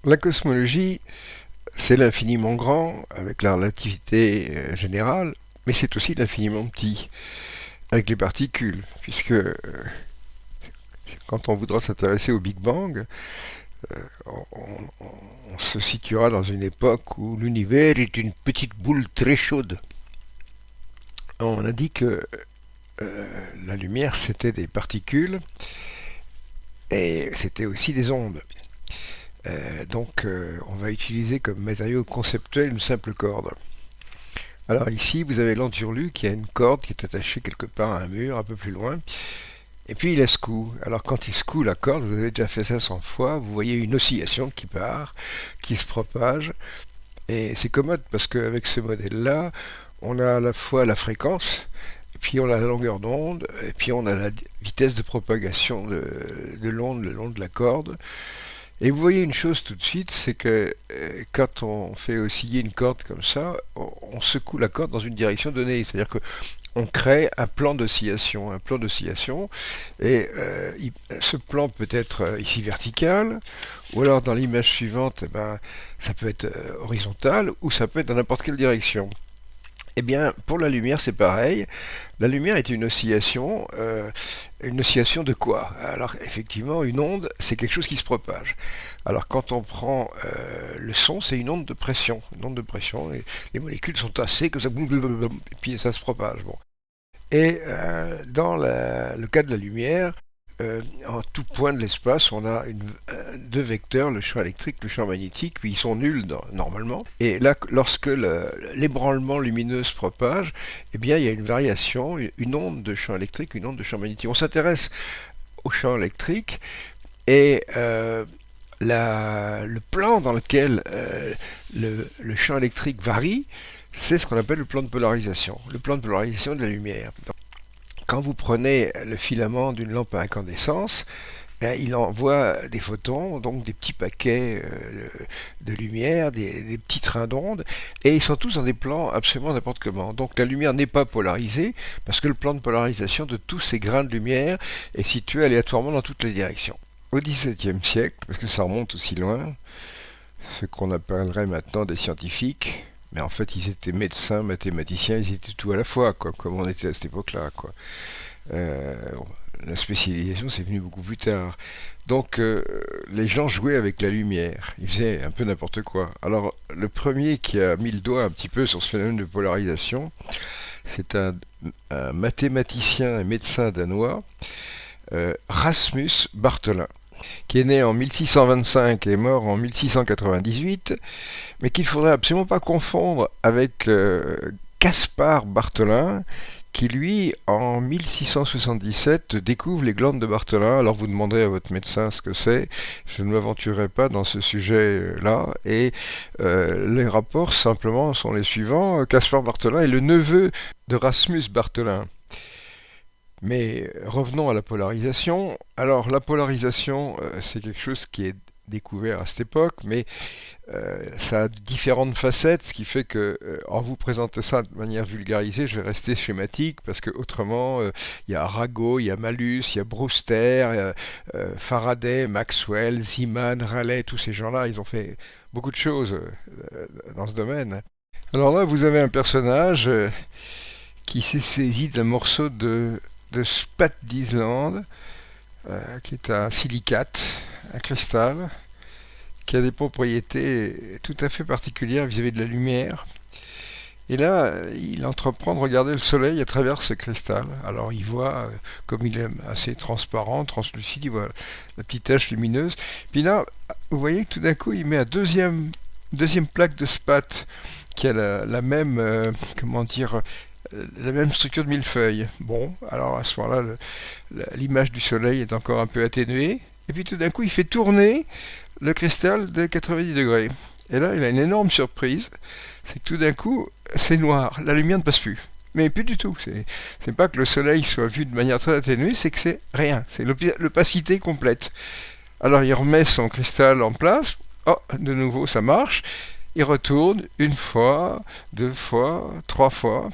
La cosmologie, c'est l'infiniment grand avec la relativité générale, mais c'est aussi l'infiniment petit avec les particules, puisque quand on voudra s'intéresser au Big Bang, on se situera dans une époque où l'univers est une petite boule très chaude. On a dit que la lumière c'était des particules et c'était aussi des ondes. Donc on va utiliser comme matériau conceptuel une simple corde. Alors ici, vous avez l'enturlu qui a une corde qui est attachée quelque part à un mur, un peu plus loin, et puis il secoue. Alors quand il secoue la corde, vous avez déjà fait ça 100 fois, vous voyez une oscillation qui part, qui se propage, et c'est commode parce qu'avec ce modèle-là, on a à la fois la fréquence, et puis on a la longueur d'onde, et puis on a la vitesse de propagation de l'onde le long de la corde. Et vous voyez une chose tout de suite, c'est que quand on fait osciller une corde comme ça, on secoue la corde dans une direction donnée. C'est-à-dire que on crée un plan d'oscillation, et ce plan peut être ici vertical, ou alors dans l'image suivante, ça peut être horizontal, ou ça peut être dans n'importe quelle direction. Eh bien, pour la lumière, c'est pareil. La lumière est une oscillation de quoi? Alors, effectivement, une onde, c'est quelque chose qui se propage. Alors, quand on prend le son, c'est une onde de pression. Une onde de pression, et les molécules sont tassées, que ça, et puis ça se propage. Bon. Et dans le cas de la lumière, en tout point de l'espace, on a deux vecteurs, le champ électrique, le champ magnétique, puis ils sont nuls normalement. Et là, lorsque l'ébranlement lumineux se propage, eh bien, il y a une variation, une onde de champ électrique, une onde de champ magnétique. On s'intéresse au champ électrique et le plan dans lequel le champ électrique varie, c'est ce qu'on appelle le plan de polarisation de la lumière. Quand vous prenez le filament d'une lampe à incandescence, il envoie des photons, donc des petits paquets de lumière, des petits trains d'ondes, et ils sont tous dans des plans absolument n'importe comment. Donc la lumière n'est pas polarisée, parce que le plan de polarisation de tous ces grains de lumière est situé aléatoirement dans toutes les directions. Au XVIIe siècle, parce que ça remonte aussi loin, ce qu'on appellerait maintenant des scientifiques, mais en fait ils étaient médecins, mathématiciens, ils étaient tout à la fois, quoi, comme on était à cette époque-là, quoi. Euh, la spécialisation c'est venu beaucoup plus tard. Donc les gens jouaient avec la lumière, ils faisaient un peu n'importe quoi. Alors le premier qui a mis le doigt un petit peu sur ce phénomène de polarisation, c'est un mathématicien et médecin danois, Rasmus Bartholin, qui est né en 1625 et mort en 1698, mais qu'il ne faudrait absolument pas confondre avec Caspar Bartholin, qui lui, en 1677, découvre les glandes de Bartholin. Alors vous demanderez à votre médecin ce que c'est, je ne m'aventurerai pas dans ce sujet-là, et les rapports simplement sont les suivants. Caspar Bartholin est le neveu de Rasmus Bartholin. Mais revenons à la polarisation. Alors la polarisation, c'est quelque chose qui est découvert à cette époque, mais ça a différentes facettes, ce qui fait que en vous présentant ça de manière vulgarisée, je vais rester schématique, parce que autrement, il y a Arago, il y a Malus, il y a Brewster, Faraday, Maxwell, Zeeman, Rayleigh, tous ces gens-là, ils ont fait beaucoup de choses dans ce domaine. Alors là, vous avez un personnage qui s'est saisi d'un morceau de spat d'Islande, qui est un silicate, un cristal, qui a des propriétés tout à fait particulières vis-à-vis de la lumière. Et là, il entreprend de regarder le soleil à travers ce cristal. Alors il voit, comme il est assez transparent, translucide, il voit la petite tache lumineuse. Puis là, vous voyez que tout d'un coup, il met deuxième plaque de spat qui a la même, comment dire, la même structure de millefeuille. Bon, alors à ce moment-là, l'image du soleil est encore un peu atténuée. Et puis tout d'un coup, il fait tourner le cristal de 90 degrés. Et là, il a une énorme surprise. C'est que tout d'un coup, c'est noir. La lumière ne passe plus. Mais plus du tout. C'est pas que le soleil soit vu de manière très atténuée, c'est que c'est rien. C'est l'opacité complète. Alors il remet son cristal en place. Oh, de nouveau, ça marche. Il retourne une fois, deux fois, trois fois.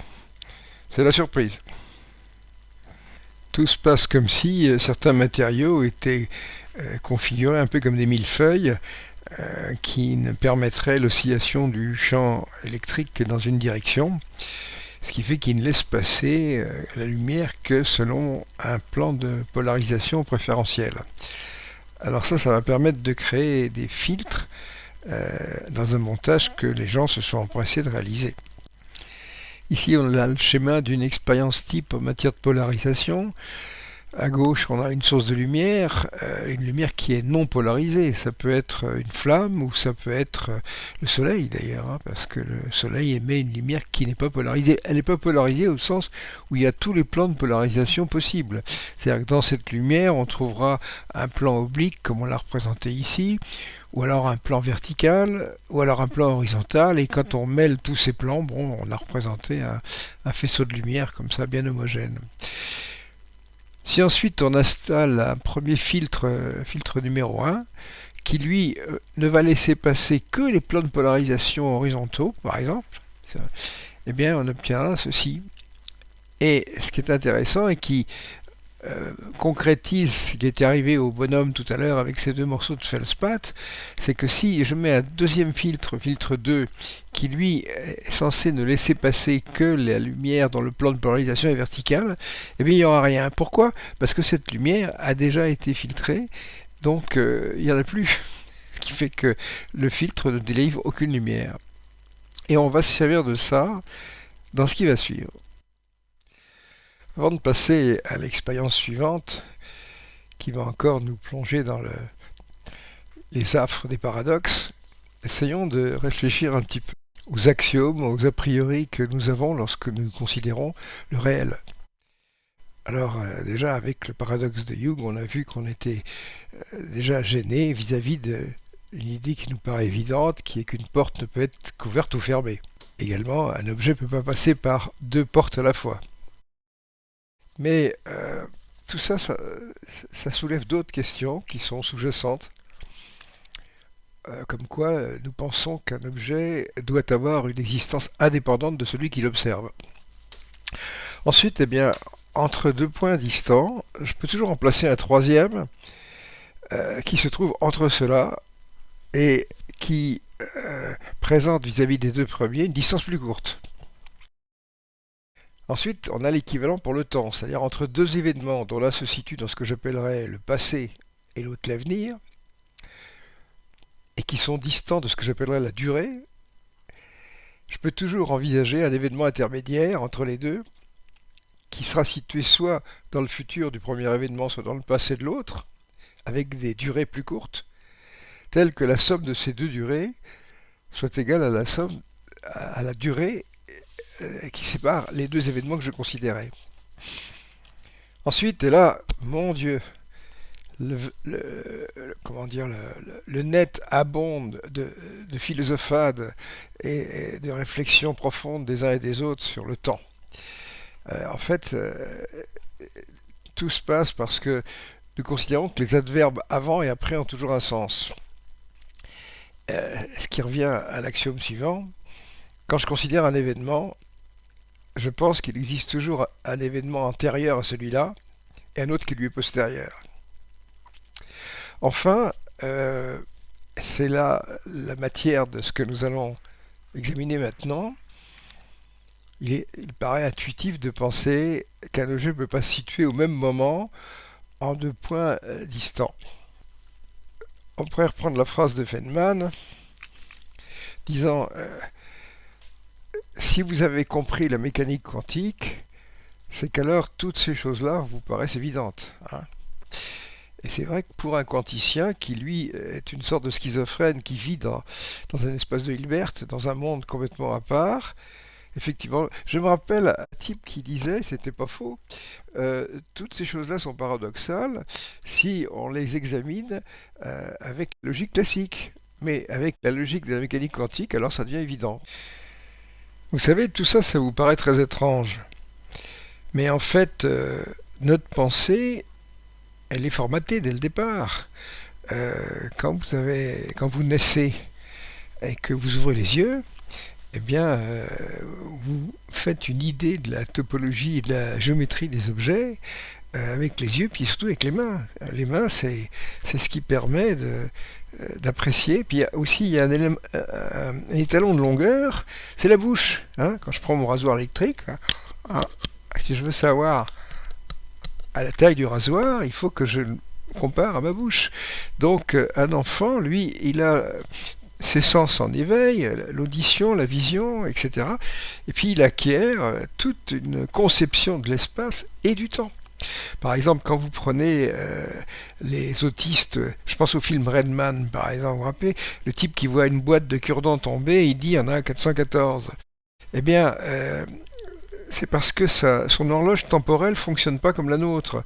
C'est la surprise. Tout se passe comme si certains matériaux étaient configurés un peu comme des millefeuilles, qui ne permettrait l'oscillation du champ électrique que dans une direction, ce qui fait qu'il ne laisse passer la lumière que selon un plan de polarisation préférentiel. Alors ça va permettre de créer des filtres dans un montage que les gens se sont empressés de réaliser. Ici, on a le schéma d'une expérience type en matière de polarisation. À gauche, on a une source de lumière, une lumière qui est non polarisée. Ça peut être une flamme ou ça peut être le soleil d'ailleurs, hein, parce que le soleil émet une lumière qui n'est pas polarisée. Elle n'est pas polarisée au sens où il y a tous les plans de polarisation possibles. C'est-à-dire que dans cette lumière, on trouvera un plan oblique, comme on l'a représenté ici, ou alors un plan vertical, ou alors un plan horizontal, et quand on mêle tous ces plans, bon, on a représenté un faisceau de lumière comme ça, bien homogène. Si ensuite on installe un premier filtre, filtre numéro 1, qui lui ne va laisser passer que les plans de polarisation horizontaux, par exemple, eh bien on obtient ceci. Et ce qui est intéressant et qui concrétise ce qui était arrivé au bonhomme tout à l'heure avec ces deux morceaux de feldspath, c'est que si je mets un deuxième filtre, filtre 2, qui lui est censé ne laisser passer que la lumière dont le plan de polarisation est vertical, eh bien il n'y aura rien. Pourquoi? Parce que cette lumière a déjà été filtrée, donc il n'y en a plus. Ce qui fait que le filtre ne délivre aucune lumière. Et on va se servir de ça dans ce qui va suivre. Avant de passer à l'expérience suivante, qui va encore nous plonger dans les affres des paradoxes, essayons de réfléchir un petit peu aux axiomes, aux a priori que nous avons lorsque nous considérons le réel. Alors déjà avec le paradoxe de Young, on a vu qu'on était déjà gêné vis-à-vis d'une idée qui nous paraît évidente, qui est qu'une porte ne peut être couverte ou fermée. Également, un objet ne peut pas passer par deux portes à la fois. Mais tout ça, ça soulève d'autres questions qui sont sous-jacentes, comme quoi nous pensons qu'un objet doit avoir une existence indépendante de celui qui l'observe. Ensuite, eh bien, entre deux points distants, je peux toujours en placer un troisième qui se trouve entre ceux-là et qui présente vis-à-vis des deux premiers une distance plus courte. Ensuite, on a l'équivalent pour le temps, c'est-à-dire entre deux événements dont l'un se situe dans ce que j'appellerais le passé et l'autre l'avenir, et qui sont distants de ce que j'appellerais la durée, je peux toujours envisager un événement intermédiaire entre les deux, qui sera situé soit dans le futur du premier événement, soit dans le passé de l'autre, avec des durées plus courtes, telles que la somme de ces deux durées soit égale à la somme à la durée qui sépare les deux événements que je considérais. Ensuite, et là, mon Dieu, comment dire, le net abonde de philosophades et de réflexions profondes des uns et des autres sur le temps. En fait, tout se passe parce que nous considérons que les adverbes avant et après ont toujours un sens. Ce qui revient à l'axiome suivant. Quand je considère un événement, je pense qu'il existe toujours un événement antérieur à celui-là et un autre qui lui est postérieur. Enfin, c'est là la matière de ce que nous allons examiner maintenant. Il paraît intuitif de penser qu'un objet ne peut pas se situer au même moment en deux points distants. On pourrait reprendre la phrase de Feynman disant si vous avez compris la mécanique quantique, c'est qu'alors toutes ces choses-là vous paraissent évidentes. Hein. Et c'est vrai que pour un quanticien qui, lui, est une sorte de schizophrène qui vit dans un espace de Hilbert, dans un monde complètement à part, effectivement, je me rappelle un type qui disait, c'était pas faux, toutes ces choses-là sont paradoxales si on les examine avec la logique classique. Mais avec la logique de la mécanique quantique, alors ça devient évident. Vous savez, tout ça, ça vous paraît très étrange. Mais en fait, notre pensée, elle est formatée dès le départ. Quand vous naissez et que vous ouvrez les yeux, eh bien, vous faites une idée de la topologie et de la géométrie des objets avec les yeux, puis surtout avec les mains. Les mains, c'est ce qui permet d'apprécier. Puis il y a un étalon de longueur, c'est la bouche. Hein. Quand je prends mon rasoir électrique, là, ah, si je veux savoir à la taille du rasoir, il faut que je le compare à ma bouche. Donc un enfant, lui, il a ses sens en éveil, l'audition, la vision, etc. Et puis il acquiert toute une conception de l'espace et du temps. Par exemple, quand vous prenez les autistes, je pense au film Redman, par exemple, vous vous rappelez, le type qui voit une boîte de cure-dents tomber, il dit il y en a 414. Eh bien, c'est parce que son horloge temporelle fonctionne pas comme la nôtre.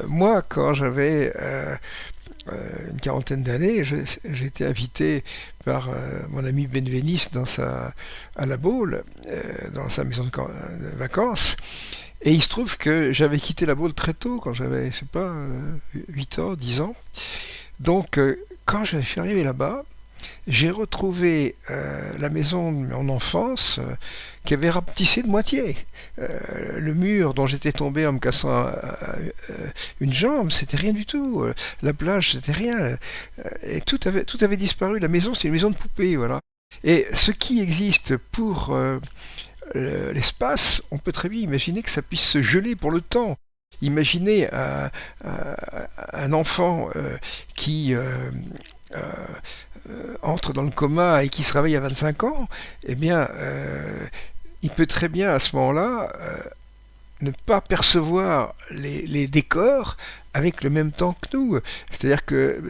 Moi, quand j'avais une quarantaine d'années, j'ai été invité par mon ami Benveniste à La Baule, dans sa maison de vacances. Et il se trouve que j'avais quitté La Baule très tôt, quand j'avais, je sais pas, 8 ans, 10 ans. Donc, quand je suis arrivé là-bas, j'ai retrouvé la maison de mon enfance qui avait rapetissé de moitié. Le mur dont j'étais tombé en me cassant une jambe, c'était rien du tout. La plage, c'était rien. Et tout avait disparu. La maison, c'est une maison de poupée, voilà. Et ce qui existe pour l'espace, on peut très bien imaginer que ça puisse se geler pour le temps. Imaginez un enfant qui entre dans le coma et qui se réveille à 25 ans, eh bien, il peut très bien à ce moment-là ne pas percevoir les décors avec le même temps que nous. C'est-à-dire que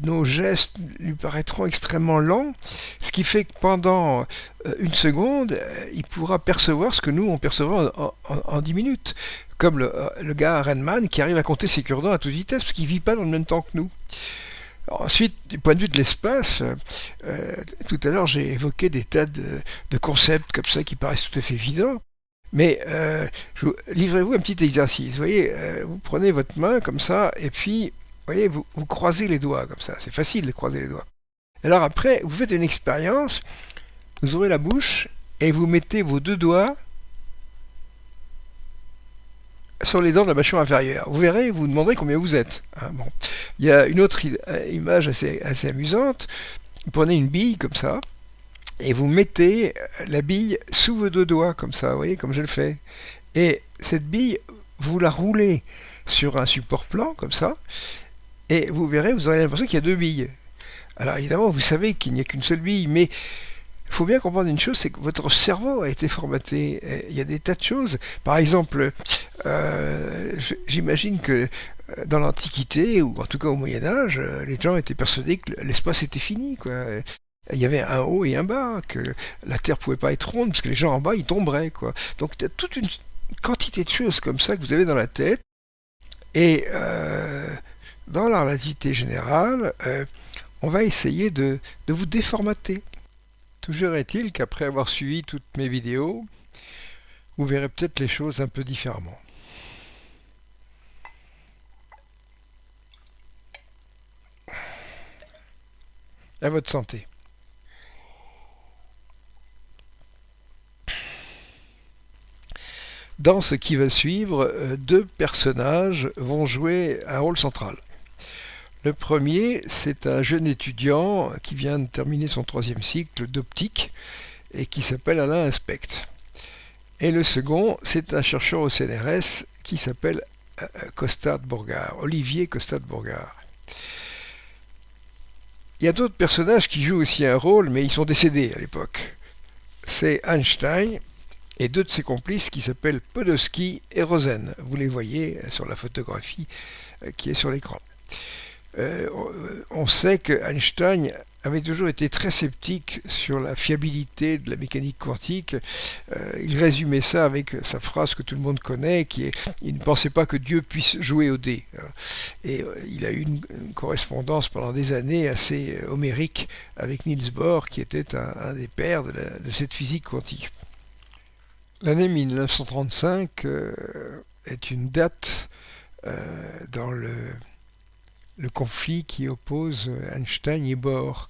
nos gestes lui paraîtront extrêmement lents, ce qui fait que pendant une seconde, il pourra percevoir ce que nous, on percevra en 10 minutes. Comme le gars Redman qui arrive à compter ses cure-dents à toute vitesse, parce qu'il ne vit pas dans le même temps que nous. Ensuite, du point de vue de l'espace, tout à l'heure j'ai évoqué des tas de concepts comme ça qui paraissent tout à fait évidents. Mais livrez-vous un petit exercice. Vous voyez, vous prenez votre main comme ça, et puis, vous voyez, vous croisez les doigts comme ça. C'est facile de croiser les doigts. Alors après, vous faites une expérience, vous ouvrez la bouche, et vous mettez vos deux doigts sur les dents de la mâchoire inférieure. Vous verrez, vous vous demanderez combien vous êtes. Hein, bon. Il y a une autre image assez amusante. Vous prenez une bille comme ça, et vous mettez la bille sous vos deux doigts, comme ça, vous voyez, comme je le fais. Et cette bille, vous la roulez sur un support plan, comme ça, et vous verrez, vous aurez l'impression qu'il y a deux billes. Alors évidemment, vous savez qu'il n'y a qu'une seule bille, mais il faut bien comprendre une chose, c'est que votre cerveau a été formaté. Il y a des tas de choses. Par exemple, j'imagine que dans l'Antiquité, ou en tout cas au Moyen-Âge, les gens étaient persuadés que l'espace était fini, quoi. Il y avait un haut et un bas, que la Terre pouvait pas être ronde, parce que les gens en bas, ils tomberaient, quoi. Donc il y a toute une quantité de choses comme ça que vous avez dans la tête. Et dans la relativité générale, on va essayer de vous déformater. Toujours est-il qu'après avoir suivi toutes mes vidéos, vous verrez peut-être les choses un peu différemment. À votre santé. Dans ce qui va suivre, deux personnages vont jouer un rôle central. Le premier, c'est un jeune étudiant qui vient de terminer son 3e cycle d'optique et qui s'appelle Alain Inspect. Et le second, c'est un chercheur au CNRS qui s'appelle Costard-Bourgard, Olivier Costard-Bourgard. Il y a d'autres personnages qui jouent aussi un rôle, mais ils sont décédés à l'époque. C'est Einstein et deux de ses complices qui s'appellent Podolsky et Rosen. Vous les voyez sur la photographie qui est sur l'écran. On sait que Einstein avait toujours été très sceptique sur la fiabilité de la mécanique quantique. Il résumait ça avec sa phrase que tout le monde connaît, qui est « il ne pensait pas que Dieu puisse jouer au dé ». Et il a eu une correspondance pendant des années assez homérique avec Niels Bohr, qui était un des pères de cette physique quantique. L'année 1935 est une date dans le conflit qui oppose Einstein et Bohr.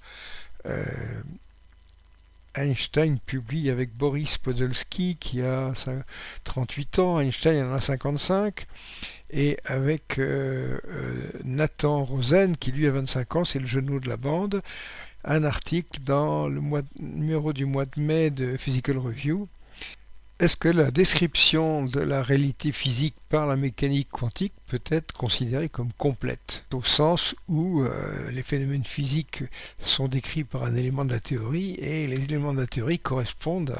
Einstein publie avec Boris Podolsky qui a 38 ans, Einstein en a 55, et avec Nathan Rosen qui lui a 25 ans, c'est le genou de la bande, un article dans le numéro du mois de mai de Physical Review. Est-ce que la description de la réalité physique par la mécanique quantique peut être considérée comme complète, au sens où les phénomènes physiques sont décrits par un élément de la théorie et les éléments de la théorie correspondent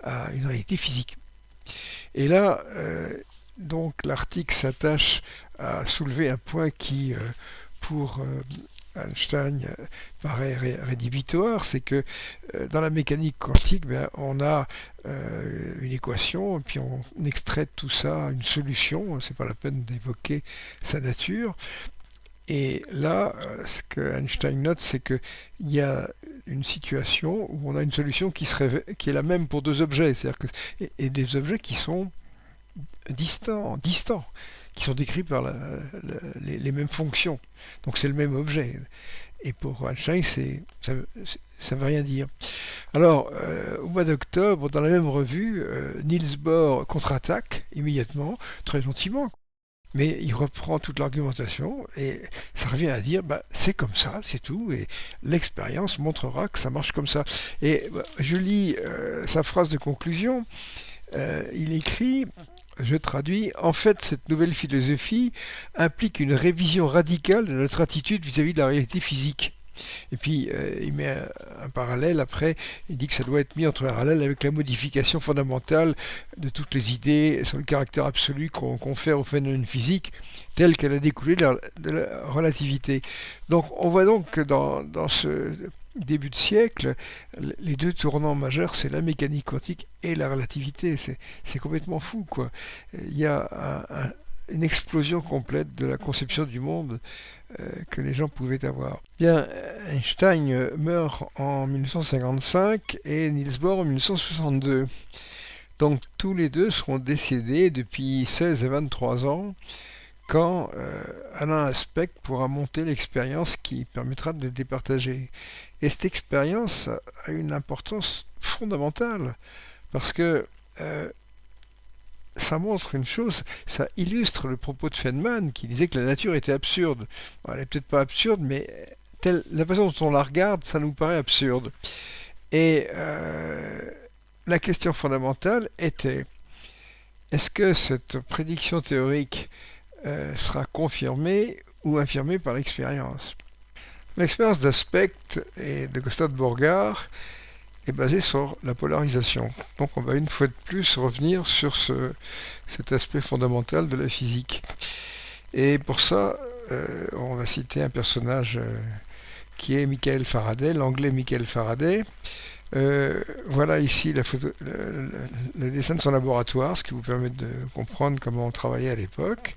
à une réalité physique. Et là, donc l'article s'attache à soulever un point qui, pour Einstein paraît rédhibitoire, c'est que dans la mécanique quantique, on a une équation, et puis on extrait de tout ça une solution, c'est pas la peine d'évoquer sa nature. Et là, ce que Einstein note, c'est qu'il y a une situation où on a une solution qui est la même pour deux objets, c'est-à-dire et des objets qui sont distants, qui sont décrits par les mêmes fonctions. Donc c'est le même objet. Et pour Einstein, ça ne veut rien dire. Alors, au mois d'octobre, dans la même revue, Niels Bohr contre-attaque immédiatement, très gentiment, mais il reprend toute l'argumentation et ça revient à dire c'est comme ça, c'est tout, et l'expérience montrera que ça marche comme ça. Et je lis sa phrase de conclusion. Il écrit, je traduis, en fait, cette nouvelle philosophie implique une révision radicale de notre attitude vis-à-vis de la réalité physique. Et puis, il met un parallèle après, il dit que ça doit être mis en parallèle avec la modification fondamentale de toutes les idées sur le caractère absolu qu'on confère au phénomène physique, telle qu'elle a découlé de la relativité. Donc, on voit donc que dans ce début de siècle, les deux tournants majeurs, c'est la mécanique quantique et la relativité. C'est complètement fou, quoi. Il y a une explosion complète de la conception du monde que les gens pouvaient avoir. Bien, Einstein meurt en 1955 et Niels Bohr en 1962. Donc tous les deux seront décédés depuis 16 et 23 ans quand Alain Aspect pourra monter l'expérience qui permettra de les départager. Et cette expérience a une importance fondamentale parce que ça montre une chose, ça illustre le propos de Feynman qui disait que la nature était absurde. Bon, elle n'est peut-être pas absurde, mais la façon dont on la regarde, ça nous paraît absurde. Et la question fondamentale était, est-ce que cette prédiction théorique sera confirmée ou infirmée par l'expérience? L'expérience d'Aspect et de Gustave Borgard est basée sur la polarisation. Donc on va une fois de plus revenir sur cet aspect fondamental de la physique. Et pour ça, on va citer un personnage qui est Michael Faraday, l'anglais Michael Faraday. Voilà ici le dessin de son laboratoire, ce qui vous permet de comprendre comment on travaillait à l'époque.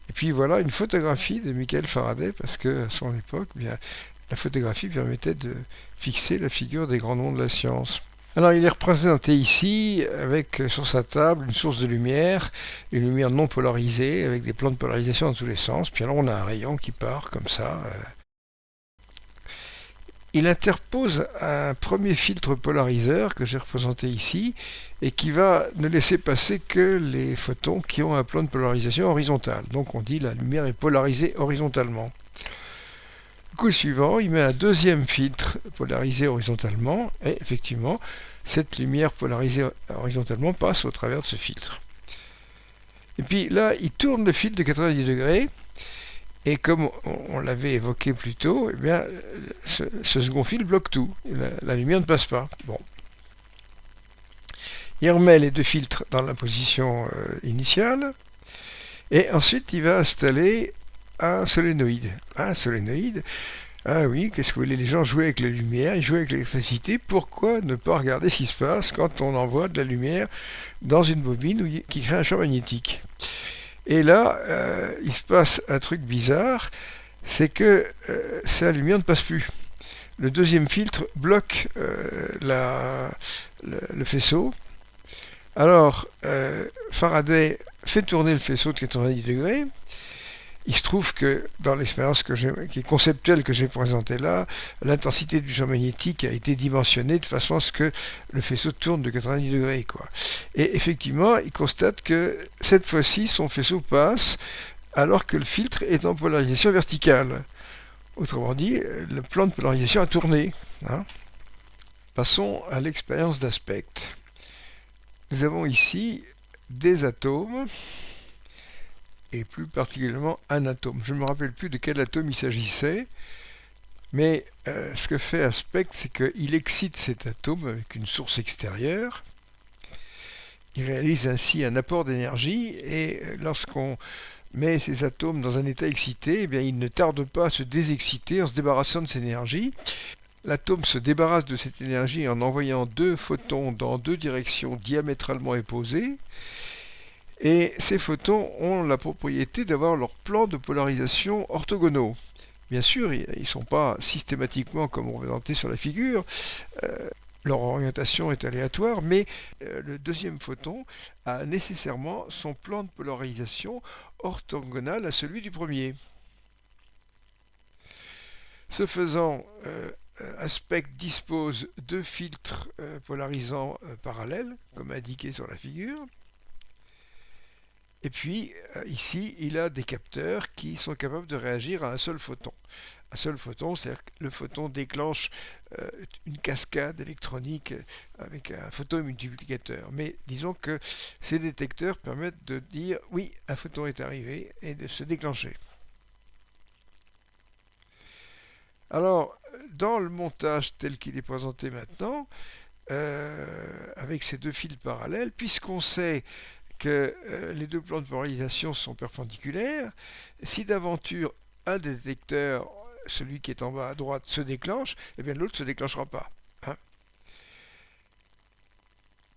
Et puis voilà une photographie de Michael Faraday, parce qu'à son époque, la photographie permettait de fixer la figure des grands noms de la science. Alors il est représenté ici avec sur sa table une source de lumière, une lumière non polarisée avec des plans de polarisation dans tous les sens. Puis alors on a un rayon qui part comme ça. Il interpose un premier filtre polariseur que j'ai représenté ici et qui va ne laisser passer que les photons qui ont un plan de polarisation horizontale. Donc on dit la lumière est polarisée horizontalement. Coup suivant, il met un deuxième filtre polarisé horizontalement et effectivement, cette lumière polarisée horizontalement passe au travers de ce filtre. Et puis là, il tourne le filtre de 90 degrés et comme on l'avait évoqué plus tôt, eh bien, ce second fil bloque tout. La lumière ne passe pas. Bon. Il remet les deux filtres dans la position initiale et ensuite il va installer un solénoïde. Un solénoïde, ah oui, qu'est-ce que vous voulez, les gens jouaient avec la lumière, ils jouaient avec l'électricité, pourquoi ne pas regarder ce qui se passe quand on envoie de la lumière dans une bobine qui crée un champ magnétique? Et là, il se passe un truc bizarre, c'est que la lumière ne passe plus. Le deuxième filtre bloque le faisceau. Alors, Faraday fait tourner le faisceau de 90 degrés, Il se trouve que dans l'expérience qui est conceptuelle que j'ai présentée là, l'intensité du champ magnétique a été dimensionnée de façon à ce que le faisceau tourne de 90 degrés, quoi. Et effectivement, il constate que cette fois-ci, son faisceau passe alors que le filtre est en polarisation verticale. Autrement dit, le plan de polarisation a tourné, hein. Passons à l'expérience d'aspect. Nous avons ici des atomes, et plus particulièrement un atome. Je ne me rappelle plus de quel atome il s'agissait, mais ce que fait Aspect, c'est qu'il excite cet atome avec une source extérieure. Il réalise ainsi un apport d'énergie, et lorsqu'on met ces atomes dans un état excité, eh bien, il ne tarde pas à se désexciter en se débarrassant de cette énergie. L'atome se débarrasse de cette énergie en envoyant deux photons dans deux directions diamétralement opposées. Et ces photons ont la propriété d'avoir leurs plans de polarisation orthogonaux. Bien sûr, ils ne sont pas systématiquement comme représentés sur la figure, leur orientation est aléatoire, mais le deuxième photon a nécessairement son plan de polarisation orthogonal à celui du premier. Ce faisant, Aspect dispose de filtres polarisants parallèles, comme indiqué sur la figure. Et puis, ici, il a des capteurs qui sont capables de réagir à un seul photon. Un seul photon, c'est-à-dire que le photon déclenche une cascade électronique avec un photomultiplicateur. Mais disons que ces détecteurs permettent de dire « oui, un photon est arrivé » et de se déclencher. Alors, dans le montage tel qu'il est présenté maintenant, avec ces deux fils parallèles, puisqu'on sait que les deux plans de polarisation sont perpendiculaires, si d'aventure un des détecteurs, celui qui est en bas à droite, se déclenche, eh bien l'autre ne se déclenchera pas, hein.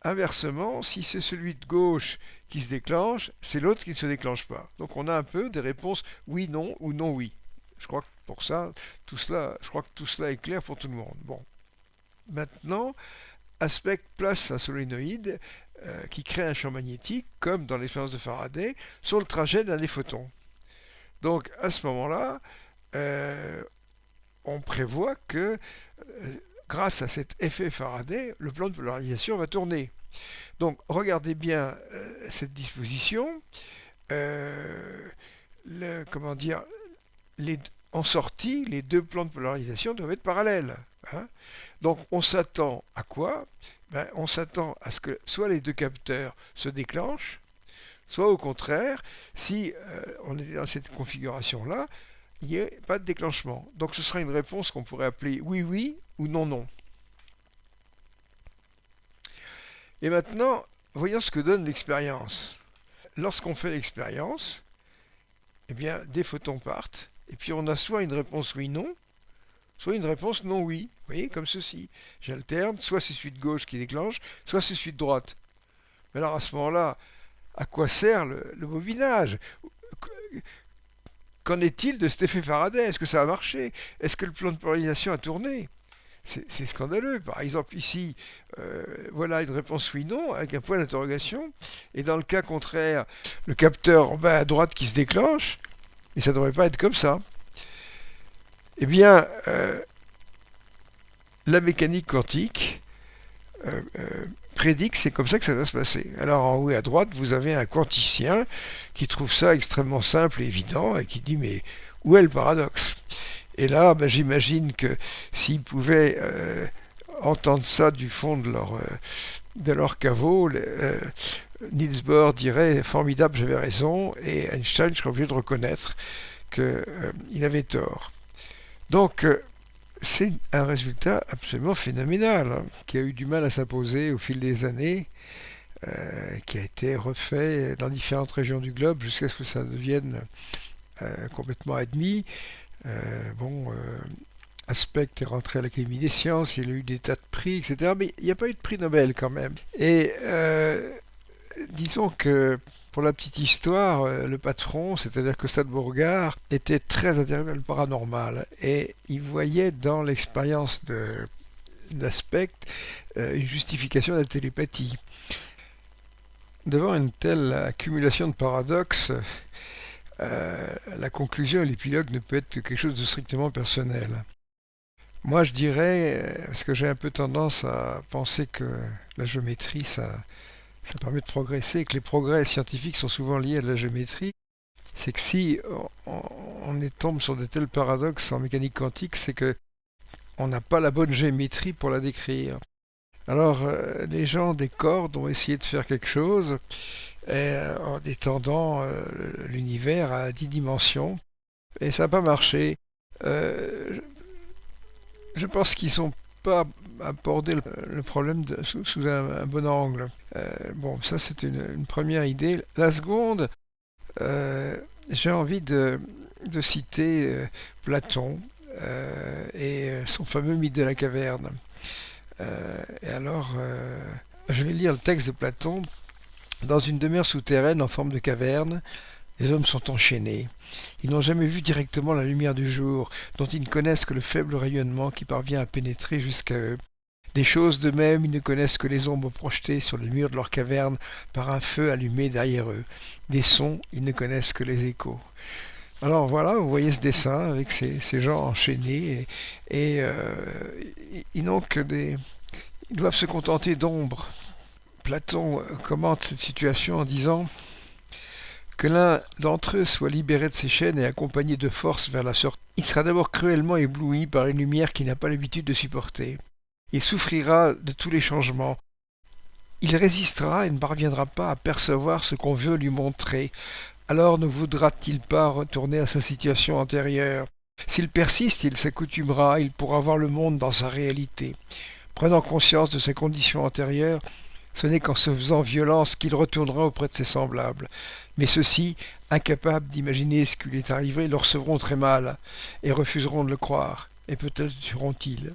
Inversement, si c'est celui de gauche qui se déclenche, c'est l'autre qui ne se déclenche pas. Donc on a un peu des réponses oui, non ou non, oui. Je crois que pour ça, tout cela est clair pour tout le monde. Bon. Maintenant, Aspect place un solénoïde qui crée un champ magnétique, comme dans l'expérience de Faraday, sur le trajet d'un des photons. Donc à ce moment-là, on prévoit que grâce à cet effet Faraday, le plan de polarisation va tourner. Donc regardez bien cette disposition. En sortie, les deux plans de polarisation doivent être parallèles, hein. Donc on s'attend à quoi? On s'attend à ce que soit les deux capteurs se déclenchent, soit au contraire, si on était dans cette configuration-là, il n'y ait pas de déclenchement. Donc ce sera une réponse qu'on pourrait appeler oui, oui ou non, non. Et maintenant, voyons ce que donne l'expérience. Lorsqu'on fait l'expérience, eh bien, des photons partent, et puis on a soit une réponse oui-non, soit une réponse non-oui. Vous voyez, comme ceci. J'alterne, soit c'est celui de gauche qui déclenche, soit c'est celui de droite. Mais alors à ce moment-là, à quoi sert le bobinage? Qu'en est-il de cet effet Faraday? Est-ce que ça a marché? Est-ce que le plan de polarisation a tourné? C'est scandaleux. Par exemple, ici, voilà une réponse oui-non avec un point d'interrogation. Et dans le cas contraire, le capteur en bas à droite qui se déclenche, et ça ne devrait pas être comme ça. Eh bien, la mécanique quantique prédit que c'est comme ça que ça va se passer. Alors en haut et à droite, vous avez un quanticien qui trouve ça extrêmement simple et évident et qui dit mais où est le paradoxe? Et là, j'imagine que s'ils pouvaient entendre ça du fond de leur caveau, Niels Bohr dirait formidable, j'avais raison, et Einstein serait obligé de reconnaître qu'il avait tort. Donc, c'est un résultat absolument phénoménal, hein, qui a eu du mal à s'imposer au fil des années, qui a été refait dans différentes régions du globe jusqu'à ce que ça devienne complètement admis. Aspect est rentré à l'Académie des sciences, il a eu des tas de prix, etc. Mais il n'y a pas eu de prix Nobel quand même. Et disons que pour la petite histoire, le patron, c'est-à-dire Costa de Beauregard, était très intéressé par le paranormal et il voyait dans l'expérience d'Aspect une justification de la télépathie. Devant une telle accumulation de paradoxes, la conclusion et l'épilogue ne peut être que quelque chose de strictement personnel. Moi, je dirais, parce que j'ai un peu tendance à penser que la géométrie, ça permet de progresser, et que les progrès scientifiques sont souvent liés à la géométrie, c'est que si tombe sur de tels paradoxes en mécanique quantique, c'est que on n'a pas la bonne géométrie pour la décrire. Alors, les gens des cordes ont essayé de faire quelque chose en étendant l'univers à 10 dimensions, et ça n'a pas marché. Euh, je pense qu'ils n'ont pas abordé le problème sous un bon angle. Bon, ça c'est une première idée. La seconde, j'ai envie de citer Platon et son fameux mythe de la caverne. Et alors, je vais lire le texte de Platon. Dans une demeure souterraine en forme de caverne, les hommes sont enchaînés. Ils n'ont jamais vu directement la lumière du jour, dont ils ne connaissent que le faible rayonnement qui parvient à pénétrer jusqu'à eux. Des choses de même, ils ne connaissent que les ombres projetées sur les murs de leur caverne par un feu allumé derrière eux. Des sons, ils ne connaissent que les échos. Alors voilà, vous voyez ce dessin avec ces gens enchaînés et ils n'ont que des... Ils doivent se contenter d'ombres. Platon commente cette situation en disant que l'un d'entre eux soit libéré de ses chaînes et accompagné de force vers la sortie. Il sera d'abord cruellement ébloui par une lumière qu'il n'a pas l'habitude de supporter. Il souffrira de tous les changements. Il résistera et ne parviendra pas à percevoir ce qu'on veut lui montrer. Alors ne voudra-t-il pas retourner à sa situation antérieure? S'il persiste, il s'accoutumera, il pourra voir le monde dans sa réalité. Prenant conscience de ses conditions antérieures, ce n'est qu'en se faisant violence qu'il retournera auprès de ses semblables. Mais ceux-ci, incapables d'imaginer ce qui lui est arrivé, le recevront très mal et refuseront de le croire. Et peut-être tueront-ils.